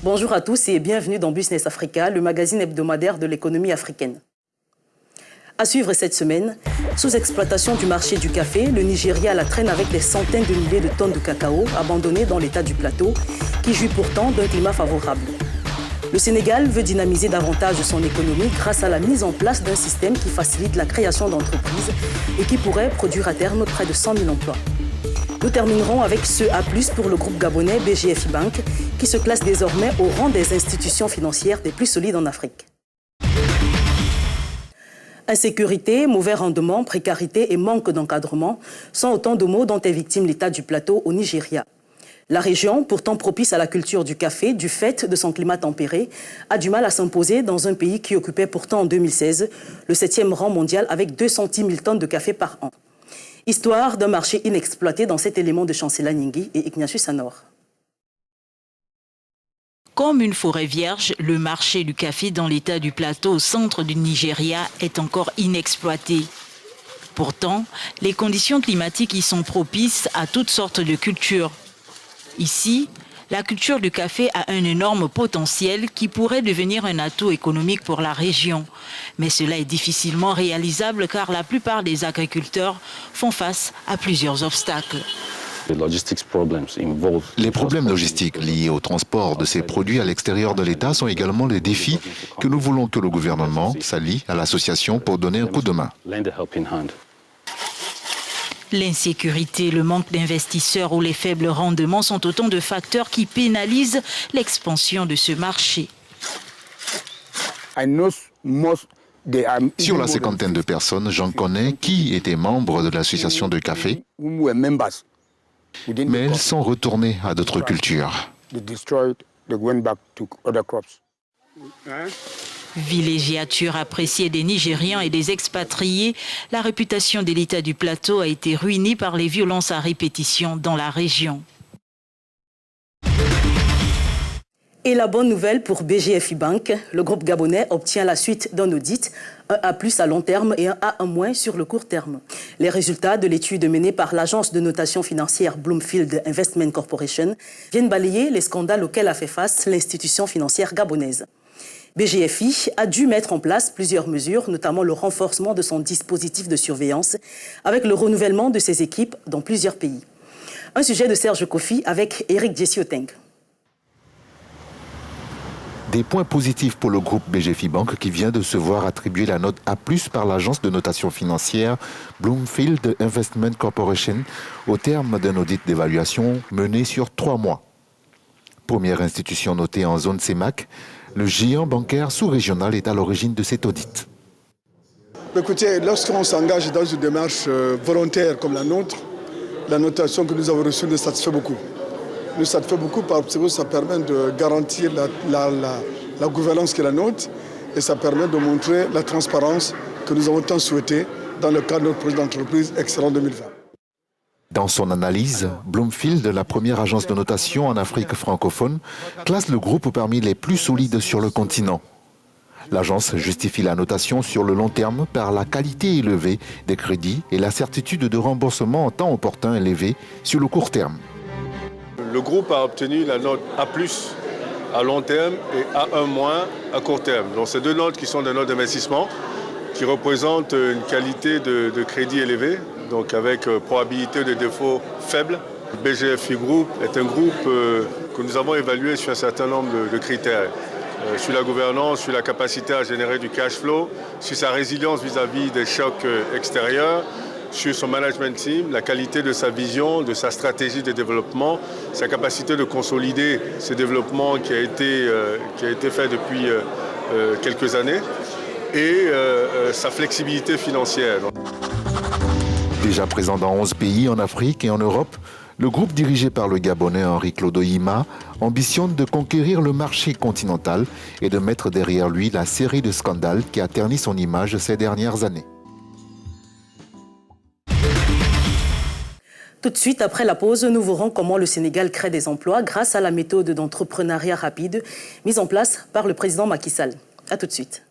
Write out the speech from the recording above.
Bonjour à tous et bienvenue dans Business Africa, le magazine hebdomadaire de l'économie africaine. À suivre cette semaine, sous exploitation du marché du café, le Nigeria la traîne avec des centaines de milliers de tonnes de cacao abandonnées dans l'état du plateau, qui jouit pourtant d'un climat favorable. Le Sénégal veut dynamiser davantage son économie grâce à la mise en place d'un système qui facilite la création d'entreprises et qui pourrait produire à terme près de 100 000 emplois. Nous terminerons avec ce A+ pour le groupe gabonais BGFI Bank, qui se classe désormais au rang des institutions financières les plus solides en Afrique. Insécurité, mauvais rendement, précarité et manque d'encadrement sont autant de maux dont est victime l'État du plateau au Nigeria. La région, pourtant propice à la culture du café, du fait de son climat tempéré, a du mal à s'imposer dans un pays qui occupait pourtant en 2016 le 7e rang mondial avec 210 000 tonnes de café par an. Histoire d'un marché inexploité dans cet élément de Chancela Nyingui et Ignatius Anor. Comme une forêt vierge, le marché du café dans l'état du plateau au centre du Nigeria est encore inexploité. Pourtant, les conditions climatiques y sont propices à toutes sortes de cultures. Ici, la culture du café a un énorme potentiel qui pourrait devenir un atout économique pour la région. Mais cela est difficilement réalisable car la plupart des agriculteurs font face à plusieurs obstacles. Les problèmes logistiques liés au transport de ces produits à l'extérieur de l'État sont également les défis que nous voulons que le gouvernement s'allie à l'association pour donner un coup de main. L'insécurité, le manque d'investisseurs ou les faibles rendements sont autant de facteurs qui pénalisent l'expansion de ce marché. Sur la cinquantaine de personnes, j'en connais qui étaient membres de l'association de café, mais elles sont retournées à d'autres cultures. Villégiature appréciée des Nigérians et des expatriés, la réputation de l'État du plateau a été ruinée par les violences à répétition dans la région. Et la bonne nouvelle pour BGFI Bank, le groupe gabonais obtient la suite d'un audit, un A+ à long terme et un A1- sur le court terme. Les résultats de l'étude menée par l'agence de notation financière Bloomfield Investment Corporation viennent balayer les scandales auxquels a fait face l'institution financière gabonaise. BGFI a dû mettre en place plusieurs mesures, notamment le renforcement de son dispositif de surveillance avec le renouvellement de ses équipes dans plusieurs pays. Un sujet de Serge Kofi avec Eric Djessioteng. Des points positifs pour le groupe BGFI Bank qui vient de se voir attribuer la note A+ par l'agence de notation financière Bloomfield Investment Corporation au terme d'un audit d'évaluation mené sur 3 mois. Première institution notée en zone CEMAC, le géant bancaire sous-régional est à l'origine de cet audit. Écoutez, lorsqu'on s'engage dans une démarche volontaire comme la nôtre, la notation que nous avons reçue nous satisfait beaucoup. Nous satisfait beaucoup parce que ça permet de garantir la gouvernance qui est la nôtre et ça permet de montrer la transparence que nous avons tant souhaité dans le cadre de notre projet d'entreprise Excellent 2020. Dans son analyse, Bloomfield, la première agence de notation en Afrique francophone, classe le groupe parmi les plus solides sur le continent. L'agence justifie la notation sur le long terme par la qualité élevée des crédits et la certitude de remboursement en temps opportun élevé sur le court terme. Le groupe a obtenu la note A+ à long terme et A1- à court terme. Donc ces deux notes qui sont des notes d'investissement qui représentent une qualité de crédit élevée, donc avec probabilité de défaut faible. BGFI Group est un groupe que nous avons évalué sur un certain nombre de critères. Sur la gouvernance, sur la capacité à générer du cash flow, sur sa résilience vis-à-vis des chocs extérieurs, sur son management team, la qualité de sa vision, de sa stratégie de développement, sa capacité de consolider ce développement qui a été fait depuis quelques années et sa flexibilité financière. Déjà présent dans 11 pays en Afrique et en Europe, le groupe dirigé par le Gabonais Henri-Claude Oyima ambitionne de conquérir le marché continental et de mettre derrière lui la série de scandales qui a terni son image ces dernières années. Tout de suite, après la pause, nous verrons comment le Sénégal crée des emplois grâce à la méthode d'entrepreneuriat rapide mise en place par le président Macky Sall. A tout de suite.